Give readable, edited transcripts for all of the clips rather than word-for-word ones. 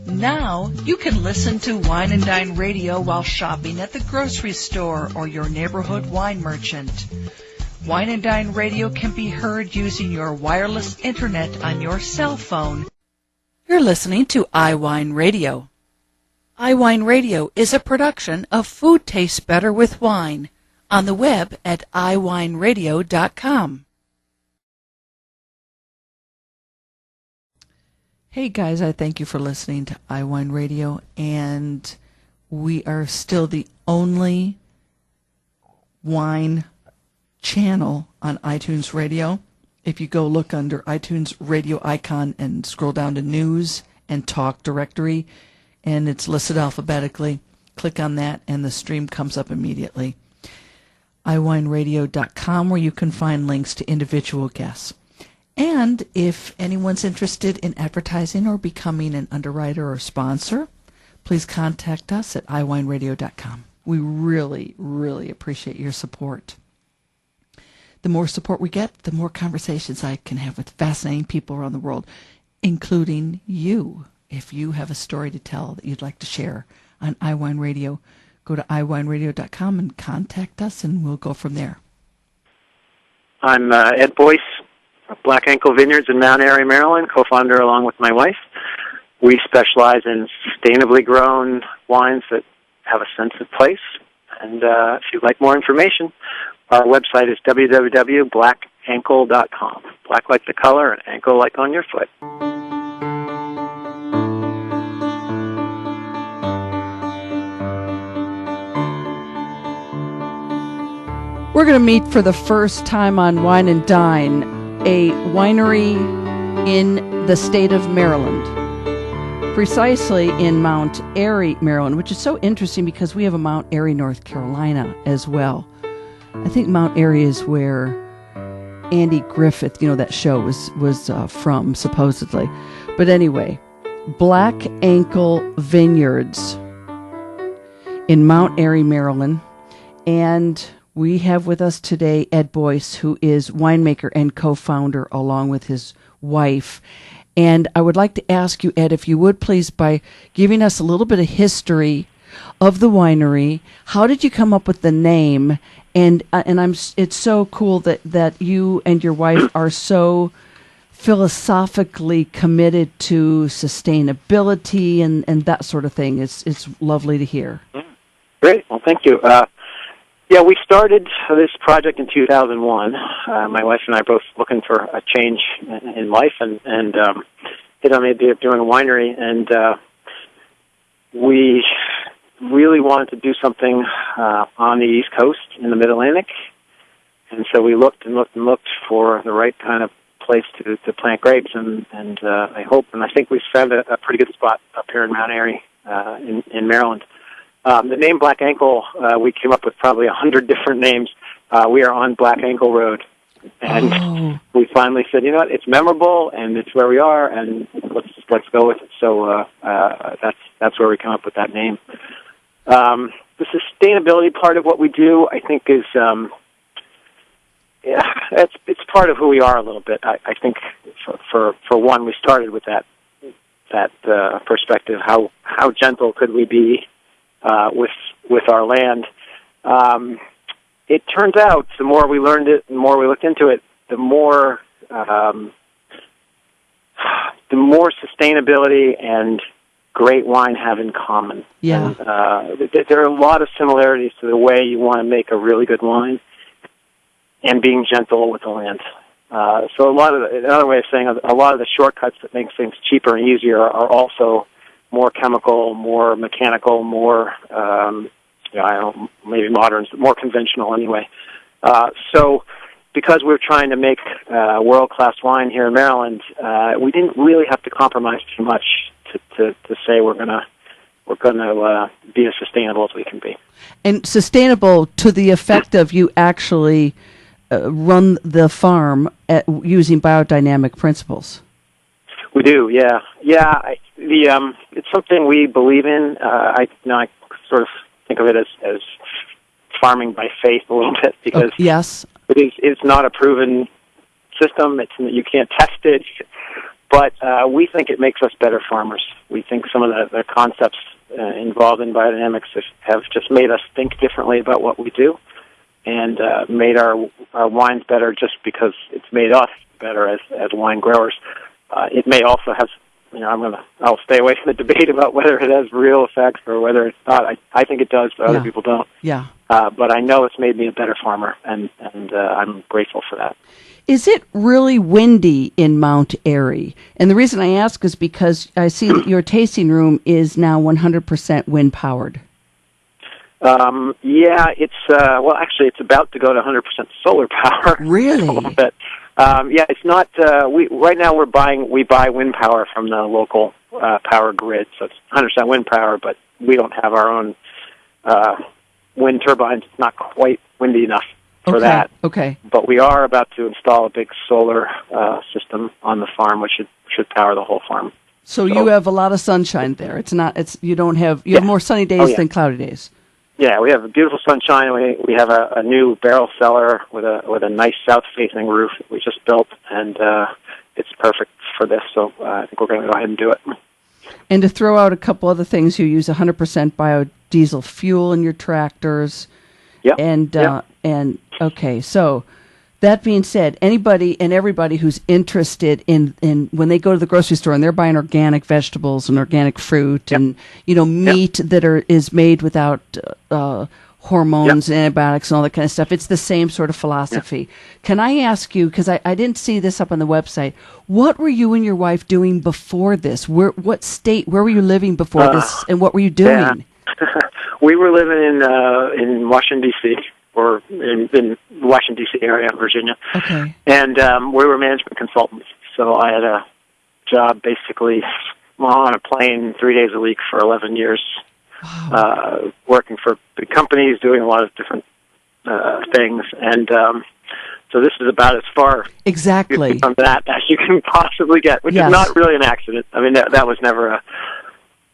Now you can listen to Wine and Dine Radio while shopping at the grocery store or your neighborhood wine merchant. Wine and Dine Radio can be heard using your wireless internet on your cell phone. You're listening to iWineRadio. iWineRadio is a production of Food Tastes Better with Wine on the web at iWineRadio.com. Hey guys, I thank you for listening to iWineRadio, and we are still the only wine channel on iTunes Radio. If you go look under iTunes radio icon and scroll down to News and Talk Directory, and it's listed alphabetically, click on that and the stream comes up immediately. iWineRadio.com, where you can find links to individual guests. And if anyone's interested in advertising or becoming an underwriter or sponsor, please contact us at iWineRadio.com. We really, really appreciate your support. The more support we get, the more conversations I can have with fascinating people around the world, including you. If you have a story to tell that you'd like to share on iWine Radio, go to iWineRadio.com and contact us, and we'll go from there. I'm Ed Boyce of Black Ankle Vineyards in Mount Airy, Maryland, co-founder along with my wife. We specialize in sustainably grown wines that have a sense of place. And if you'd like more information, our website is www.blackankle.com. Black like the color and ankle like on your foot. We're going to meet for the first time on Wine and Dine, a winery in the state of Maryland, precisely in Mount Airy, Maryland, which is so interesting because we have a Mount Airy, North Carolina as well. I think Mount Airy is where Andy Griffith, that show was from, supposedly. But anyway, Black Ankle Vineyards in Mount Airy, Maryland. And we have with us today Ed Boyce, who is winemaker and co-founder along with his wife. And I would like to ask you, Ed, if you would please, by giving us a little bit of history of the winery. How did you come up with the name? And it's so cool that you and your wife are so philosophically committed to sustainability and that sort of thing. It's lovely to hear. Great. Well, thank you. Yeah, we started this project in 2001. My wife and I both looking for a change in life and hit on the idea of doing a winery. And we really wanted to do something on the East Coast in the Mid-Atlantic. And so we looked and looked and looked for the right kind of place to plant grapes. And I hope, and I think we found a pretty good spot up here in Mount Airy in Maryland. The name Black Ankle, we came up with probably 100 different names. We are on Black Ankle Road. And we finally said, you know what, it's memorable, and it's where we are, and let's go with it. So that's where we come up with that name. The sustainability part of what we do, I think, is it's part of who we are a little bit. I think for one, we started with that perspective. How gentle could we be with our land? It turns out the more we learned it, the more we looked into it, the more sustainability and great wine have in common. Yeah. And, there are a lot of similarities to the way you want to make a really good wine and being gentle with the land. So another way of saying a lot of the shortcuts that make things cheaper and easier are also more chemical, more mechanical, more maybe modern, more conventional anyway. So because we're trying to make world-class wine here in Maryland, we didn't really have to compromise too much to say we're gonna be as sustainable as we can be. And sustainable to the effect of you actually run the farm using biodynamic principles. We do, yeah. It's something we believe in. I sort of think of it as farming by faith a little bit because yes, it's not a proven system. You can't test it. But we think it makes us better farmers. We think some of the concepts involved in biodynamics have just made us think differently about what we do, and made our wines better just because it's made us better as wine growers. It may also have, I'll stay away from the debate about whether it has real effects or whether it's not. I think it does, but other people don't. Yeah. But I know it's made me a better farmer, and I'm grateful for that. Is it really windy in Mount Airy? And the reason I ask is because I see that your tasting room is now 100% wind powered. Yeah, it's actually, it's about to go to 100% solar power. Really? A little bit. Yeah, it's not. Right now we buy wind power from the local power grid, so it's 100% wind power. But we don't have our own wind turbines. It's not quite windy enough for that. Okay. But we are about to install a big solar system on the farm, which should power the whole farm. So you have a lot of sunshine there. You have more sunny days than cloudy days. Yeah, we have beautiful sunshine. We have a new barrel cellar with a nice south-facing roof that we just built, and it's perfect for this. So I think we're going to go ahead and do it. And to throw out a couple other things, you use 100% biodiesel fuel in your tractors. Yep. And okay, so that being said, anybody and everybody who's interested in when they go to the grocery store and they're buying organic vegetables and organic fruit and meat that is made without hormones and antibiotics and all that kind of stuff, it's the same sort of philosophy. Yep. Can I ask you, because I didn't see this up on the website, what were you and your wife doing before this? Where were you living before this, and what were you doing? Yeah. We were living in Washington, D.C., or in Washington, D.C. area, Virginia. Okay. And we were management consultants. So I had a job basically on a plane 3 days a week for 11 years, working for big companies, doing a lot of different things. And so this is about as far from that as you can possibly get, which is not really an accident. I mean, that was never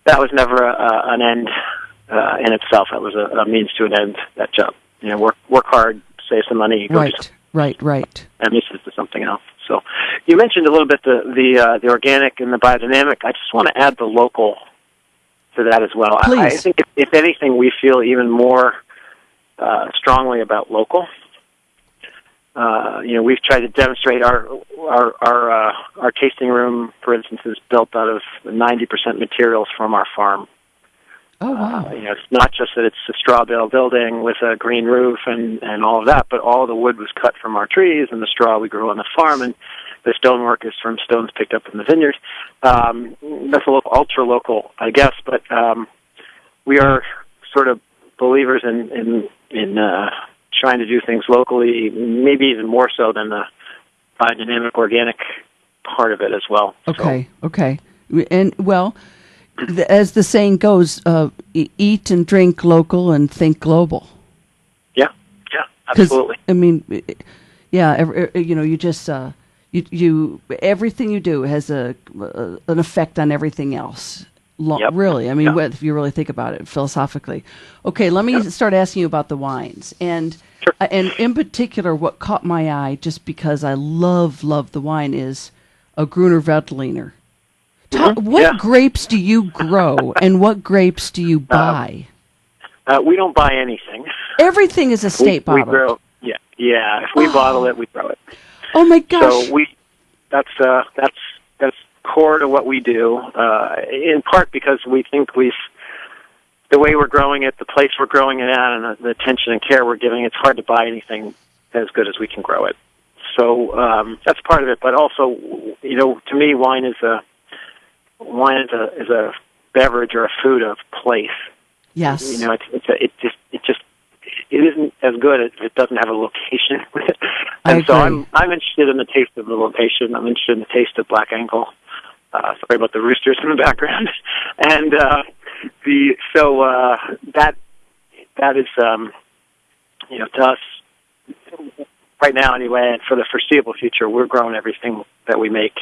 an end in itself. That was a means to an end, that job. Work hard, save some money. Right. And this is to something else. So you mentioned a little bit the organic and the biodynamic. I just want to add the local to that as well. Please. I think if anything, we feel even more strongly about local. We've tried to demonstrate our tasting room, for instance, is built out of 90% materials from our farm. Oh, wow. It's not just that it's a straw bale building with a green roof and all of that, but all the wood was cut from our trees and the straw we grew on the farm, and the stonework is from stones picked up in the vineyard. That's a little ultra-local, I guess, but we are sort of believers in trying to do things locally, maybe even more so than the biodynamic organic part of it as well. Okay. And, well, as the saying goes, eat and drink local and think global. Yeah, absolutely. I mean, you just you everything you do has an effect on everything else. Really, I mean, if you really think about it philosophically. Okay, let me start asking you about the wines, and in particular, what caught my eye, just because I love the wine, is a Grüner Veltliner. What grapes do you grow, and what grapes do you buy? We don't buy anything. Everything is estate bottled. We grow. Yeah. If we bottle it, we grow it. Oh my gosh! So that's core to what we do. In part because we think the way we're growing it, the place we're growing it at, and the attention and care we're giving, it's hard to buy anything as good as we can grow it. So that's part of it. But also, to me, wine is a beverage or a food of place. Yes. It isn't as good if it doesn't have a location with it. And so I'm interested in the taste of the location. I'm interested in the taste of Black Angle. Sorry about the roosters in the background. And that is to us right now anyway, and for the foreseeable future, we're growing everything that we make.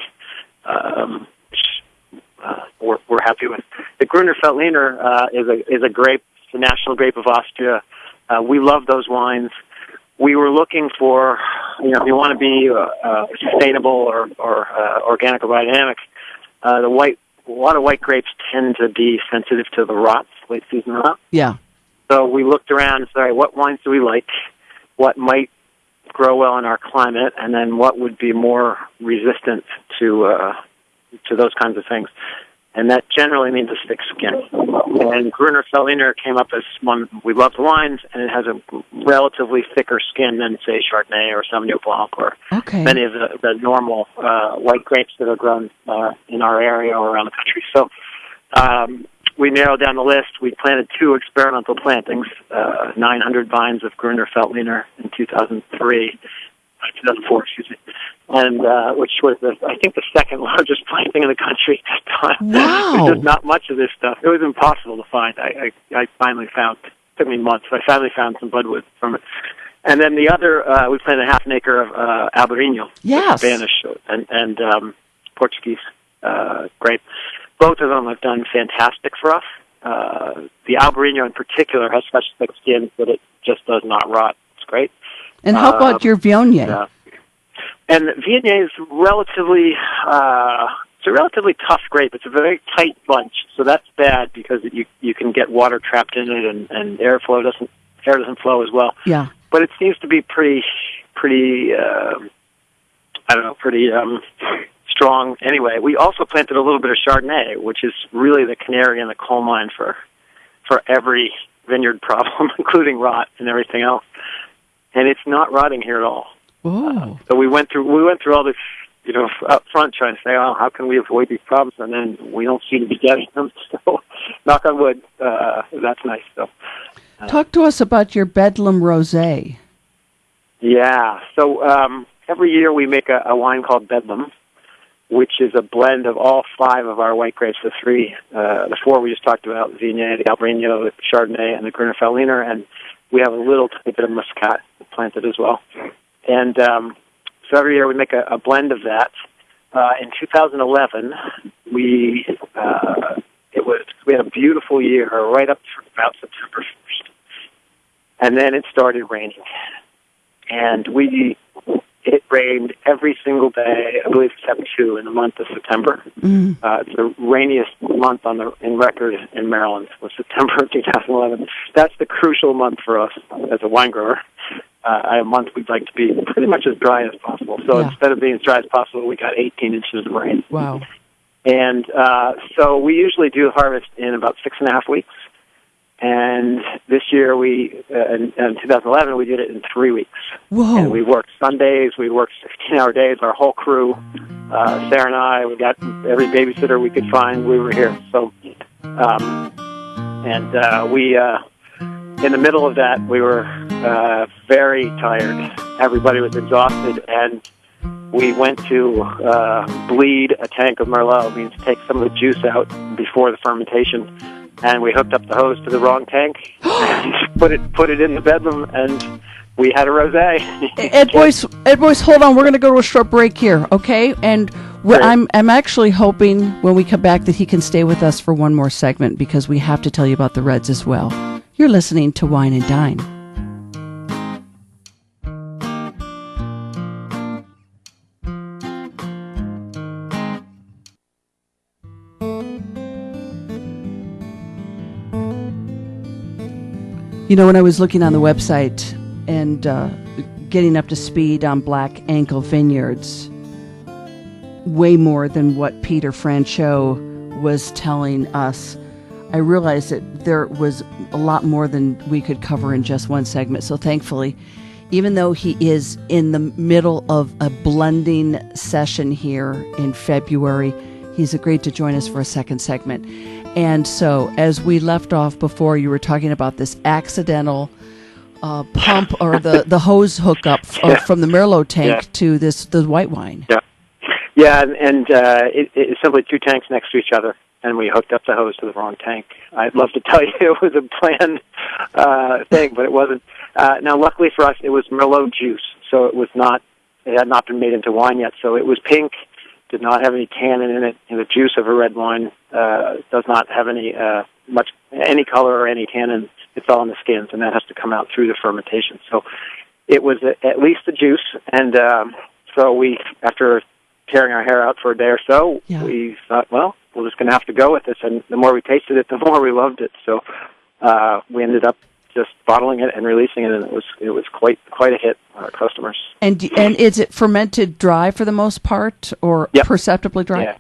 We're happy with. The Grüner Veltliner is a grape, the national grape of Austria. We love those wines. We were looking for if you want to be sustainable or organic or biodynamic, a lot of white grapes tend to be sensitive to the rots, late season rot. Yeah. So we looked around and said, all right, what wines do we like? What might grow well in our climate, and then what would be more resistant to those kinds of things? And that generally means a thick skin. And Grüner Veltliner came up as one. We love the wines, and it has a relatively thicker skin than, say, Chardonnay or Sauvignon Blanc or many of the normal white grapes that are grown in our area or around the country. So we narrowed down the list. We planted 2 experimental plantings, 900 vines of Grüner Veltliner in 2004, excuse me, and which was, I think, the second largest planting in the country at the time. Wow. There's just not much of this stuff. It was impossible to find. I finally found, it took me months, but I finally found some budwood from it. And then the other, we planted half an acre of Albariño, Spanish and Portuguese grape. Both of them have done fantastic for us. The Albariño in particular has such thick skin that it just does not rot. It's great. And how about your Viognier? Yeah. And Viognier is relatively, it's a relatively tough grape. It's a very tight bunch, so that's bad because you can get water trapped in it, and air doesn't flow as well. Yeah. But it seems to be pretty strong. Anyway, we also planted a little bit of Chardonnay, which is really the canary in the coal mine for every vineyard problem, including rot and everything else. And it's not rotting here at all. So we went through all this, up front trying to say, oh, how can we avoid these problems? And then we don't seem to be getting them. So, knock on wood, that's nice. So, talk to us about your Bedlam Rosé. Yeah. So every year we make a wine called Bedlam, which is a blend of all 5 of our white grapes, the 4 we just talked about, the Viognier, the Albariño, the Chardonnay, and the Grüner Veltliner, and we have a little tiny bit of Muscat planted as well. And so every year we make a blend of that. In 2011, we had a beautiful year right up to about September 1st. And then it started raining. And it rained every single day, I believe except 2 in the month of September. It's the rainiest month in record in Maryland, was September of 2011. That's the crucial month for us as a wine grower. A month we'd like to be pretty much as dry as possible. So instead of being as dry as possible, we got 18 inches of rain. Wow. And so we usually do harvest in about 6.5 weeks. And this year, in 2011, we did it in 3 weeks. Whoa. And we worked Sundays, we worked 16-hour days, our whole crew, Sarah and I, we got every babysitter we could find, we were here. So, we, in the middle of that, we were very tired. Everybody was exhausted, and we went to bleed a tank of Merlot, means take some of the juice out before the fermentation. And we hooked up the hose to the wrong tank, and put it in the Bedlam, and we had a rosé. Ed Boyce, hold on. We're going to go to a short break here, okay? And I'm actually hoping when we come back that he can stay with us for one more segment because we have to tell you about the Reds as well. You're listening to Wine and Dine. When I was looking on the website and getting up to speed on Black Ankle Vineyards, way more than what Peter Franchot was telling us, I realized that there was a lot more than we could cover in just one segment. So thankfully, even though he is in the middle of a blending session here in February, he's agreed to join us for a second segment. And so, as we left off before, you were talking about this accidental pump or the hose hookup from the Merlot tank to the white wine. Yeah, and it's simply 2 tanks next to each other, and we hooked up the hose to the wrong tank. I'd love to tell you it was a planned thing, but it wasn't. Now, luckily for us, it was Merlot juice, so it had not been made into wine yet, so it was pink. Did not have any tannin in it. And the juice of a red wine does not have any color or any tannin. It's all in the skins, and that has to come out through the fermentation. So it was at least the juice. And so we, after tearing our hair out for a day or so, we thought, well, we're just going to have to go with this. And the more we tasted it, the more we loved it. So we ended up just bottling it and releasing it, and it was quite a hit on our customers. And is it fermented dry for the most part, or perceptibly dry? Yeah.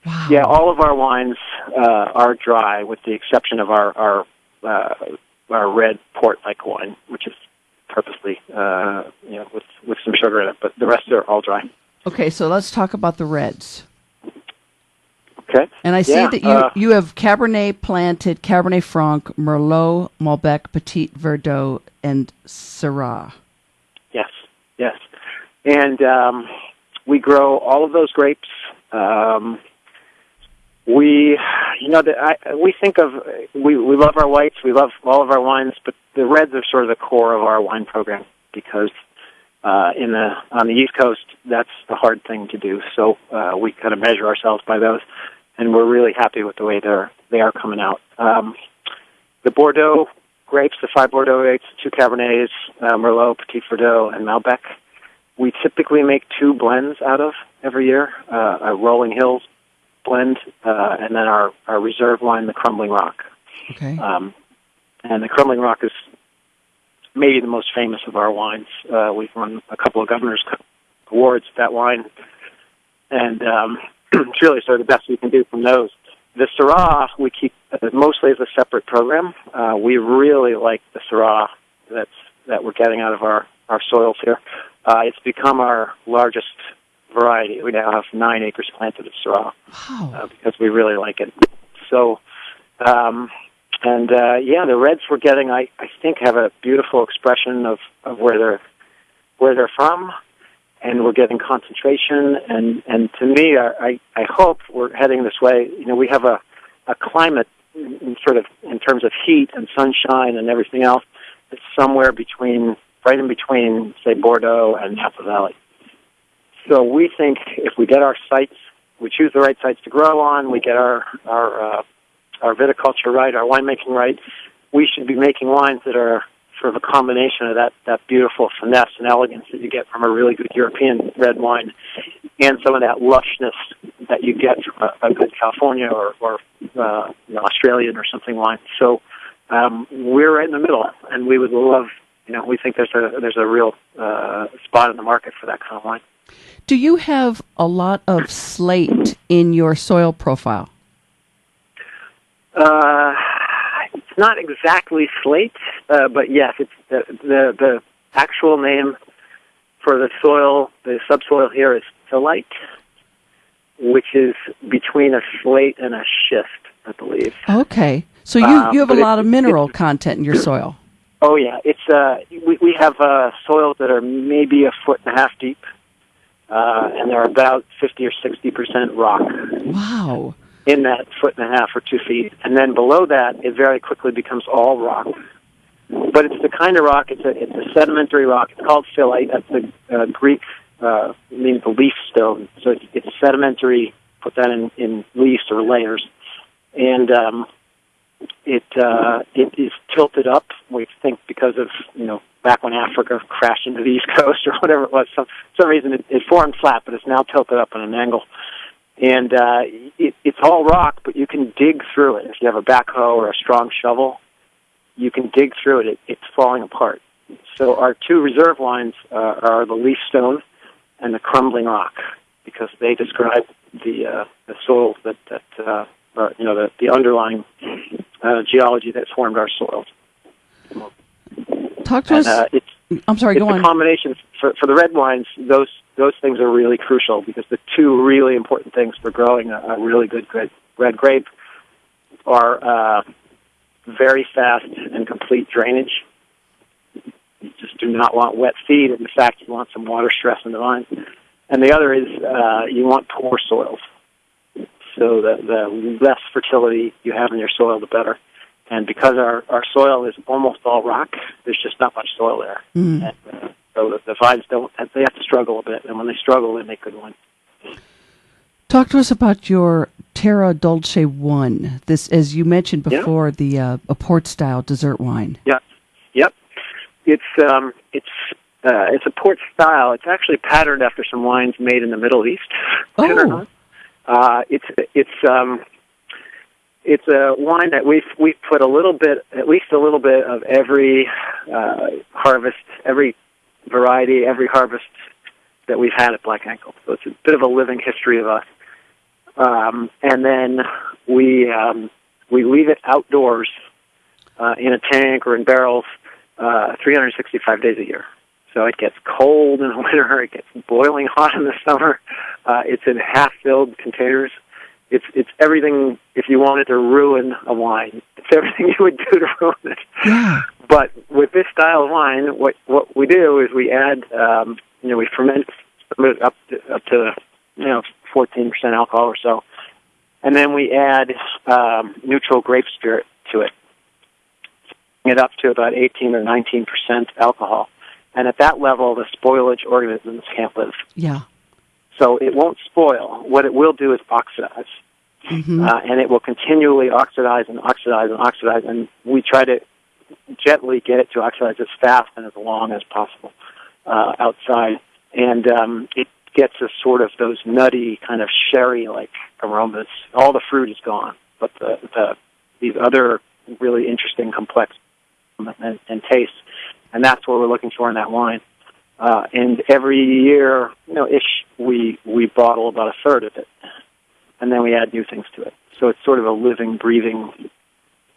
Wow. Yeah, all of our wines are dry, with the exception of our red port-like wine, which is purposely with some sugar in it. But the rest are all dry. Okay, so let's talk about the reds. Okay. And I see that you have Cabernet planted, Cabernet Franc, Merlot, Malbec, Petit Verdot, and Syrah. Yes. And we grow all of those grapes. We love our whites, we love all of our wines, but the reds are sort of the core of our wine program, because on the East Coast, that's the hard thing to do. So we kind of measure ourselves by those, and we're really happy with the way they are coming out. The Bordeaux grapes, the 5 Bordeaux grapes, 2 Cabernets, Merlot, Petit Verdot, and Malbec, we typically make 2 blends out of every year, a Rolling Hills blend, and then our reserve wine, the Crumbling Rock. Okay. And the Crumbling Rock is maybe the most famous of our wines. We've won a couple of Governor's Awards with that wine, and it's really sort of the best we can do from those. The Syrah we keep mostly as a separate program. We really like the Syrah that we're getting out of our soils here. It's become our largest variety. We now have 9 acres planted of Syrah. Wow. Because we really like it. So, the reds we're getting, I think, have a beautiful expression of where they're from, and we're getting concentration. And to me, I hope we're heading this way. We have a climate, in terms of heat and sunshine and everything else, that's somewhere right in between, say, Bordeaux and Napa Valley. So we think if we get our sites, we choose the right sites to grow on, we get our viticulture right, our winemaking right, we should be making wines that are sort of a combination of that beautiful finesse and elegance that you get from a really good European red wine, and some of that lushness that you get from a good California or Australian or something wine. So we're right in the middle, and we would love, we think there's a real spot in the market for that kind of wine. Do you have a lot of slate in your soil profile? It's not exactly slate, but yes, it's the actual name for the soil. The subsoil here is phyllite, which is between a slate and a schist, I believe. Okay, so you have a lot of mineral content in your soil. Oh yeah, it's we have soils that are maybe 1.5 feet deep. And they're about 50 or 60% rock. Wow. In that 1.5 or 2 feet. And then below that, it very quickly becomes all rock. But it's the kind of rock, it's a sedimentary rock. It's called phyllite. That's the Greek, means the leaf stone. So it's sedimentary, put that in leaves or layers. And it is tilted up, we think, because of, back when Africa crashed into the East Coast or whatever it was. For some reason it formed flat, but it's now tilted up at an angle. And it's all rock, but you can dig through it. If you have a backhoe or a strong shovel, you can dig through it. It's falling apart. So our 2 reserve wines are the leaf stone and the crumbling rock, because they describe the soils that the underlying geology that's formed our soils. Talk to us. I'm sorry, go on. The combinations for the red wines, those things are really crucial, because the 2 really important things for growing a really good red grape are very fast and complete drainage. You just do not want wet feed. In fact, you want some water stress in the vine. And the other is you want poor soils. So the less fertility you have in your soil, the better. And because our soil is almost all rock, there's just not much soil there. Mm. And, so the vines they have to struggle a bit. And when they struggle, they make good wine. Talk to us about your Terra Dolce 1. This, as you mentioned before, the a port-style dessert wine. Yeah. Yep. It's it's a port style. It's actually patterned after some wines made in the Middle East. Oh. It's a wine that we've put at least a little bit of every harvest, every variety, every harvest that we've had at Black Ankle. So it's a bit of a living history of us. And then we leave it outdoors in a tank or in barrels 365 days a year. So it gets cold in the winter, it gets boiling hot in the summer. It's in half-filled containers. It's everything. If you wanted to ruin a wine, it's everything you would do to ruin it. Yeah. But with this style of wine, what we do is we add, we ferment up to 14% alcohol or so, and then we add neutral grape spirit to it, it up to about 18 or 19% alcohol. And at that level, the spoilage organisms can't live. Yeah. So it won't spoil. What it will do is oxidize. Mm-hmm. And it will continually oxidize and oxidize and oxidize. And we try to gently get it to oxidize as fast and as long as possible outside. And it gets us sort of those nutty kind of sherry-like aromas. All the fruit is gone, but these other really interesting, complex and tastes. And that's what we're looking for in that wine. And every year, ish, we bottle about a third of it, and then we add new things to it. So it's sort of a living, breathing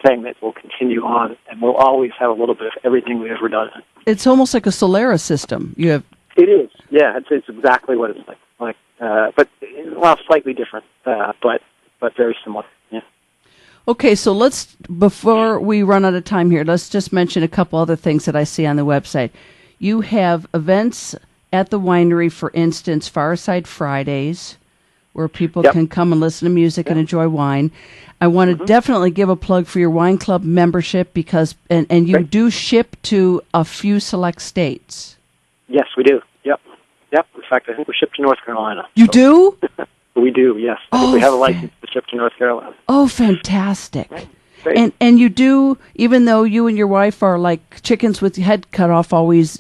thing that will continue on, and we'll always have a little bit of everything we've ever done. It's almost like a cellar system. You have. It is, yeah. It's exactly what it's like. But slightly different, but very similar. Yeah. Okay, so before we run out of time here, let's just mention a couple other things that I see on the website. You have events at the winery, for instance, Fireside Fridays, where people can come and listen to music and enjoy wine. I want to definitely give a plug for your wine club membership because, and you do ship to a few select states. Yes, we do. Yep. In fact, I think we ship to North Carolina. You do? We do, yes. I think we have a license to ship to North Carolina. Oh, fantastic. Right. Great. And you do, even though you and your wife are like chickens with the head cut off, always,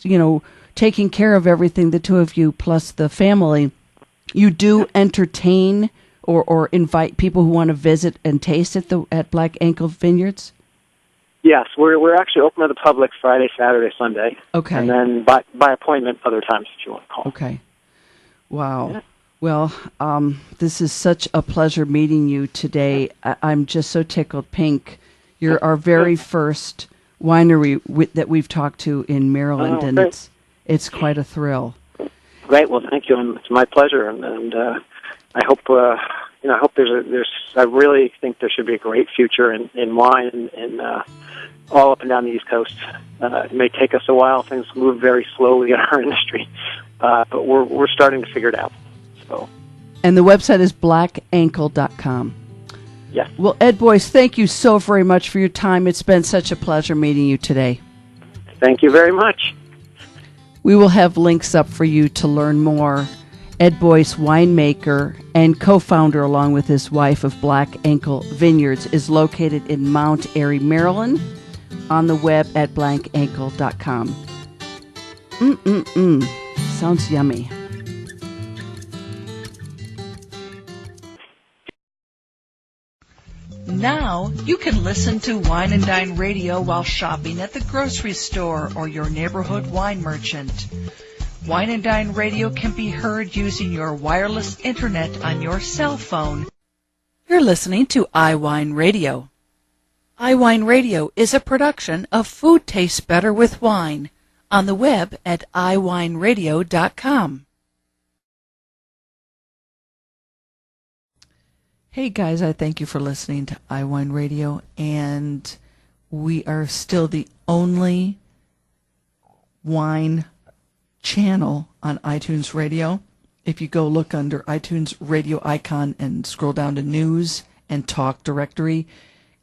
taking care of everything, the two of you plus the family, you do entertain or invite people who want to visit and taste at Black Ankle Vineyards? Yes, we're actually open to the public Friday, Saturday, Sunday. Okay. And then by appointment other times if you want to call. Okay. Wow. Yeah. Well, this is such a pleasure meeting you today. I'm just so tickled pink. You're our very first winery that we've talked to in Maryland, and it's quite a thrill. Great. Well, thank you, and it's my pleasure. And I hope I hope I really think there should be a great future in wine and all up and down the East Coast. It may take us a while; things move very slowly in our industry, but we're starting to figure it out. So. And the website is blackankle.com. Yes. Well, Ed Boyce, thank you so very much for your time. It's been such a pleasure meeting you today. Thank you very much. We will have links up for you to learn more. Ed Boyce, winemaker and co-founder along with his wife of Black Ankle Vineyards, is located in Mount Airy, Maryland, on the web at blackankle.com. Sounds yummy. Now you can listen to Wine and Dine Radio while shopping at the grocery store or your neighborhood wine merchant. Wine and Dine Radio can be heard using your wireless internet on your cell phone. You're listening to iWineRadio. iWineRadio is a production of Food Tastes Better with Wine on the web at iWineRadio.com. Hey guys, I thank you for listening to iWineRadio, and we are still the only wine channel on iTunes Radio. If you go look under iTunes radio icon and scroll down to News and Talk Directory,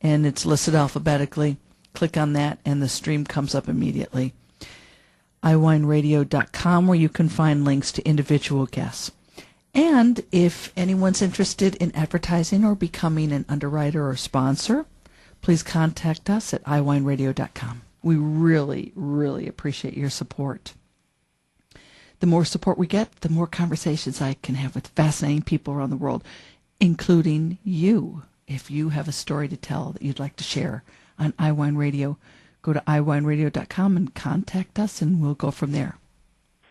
and it's listed alphabetically, click on that and the stream comes up immediately. iWineRadio.com, where you can find links to individual guests. And if anyone's interested in advertising or becoming an underwriter or sponsor, please contact us at iWineRadio.com. We really, really appreciate your support. the more support we get, the more conversations I can have with fascinating people around the world, including you. If you have a story to tell that you'd like to share on iWine Radio, go to iWineRadio.com and contact us, and we'll go from there.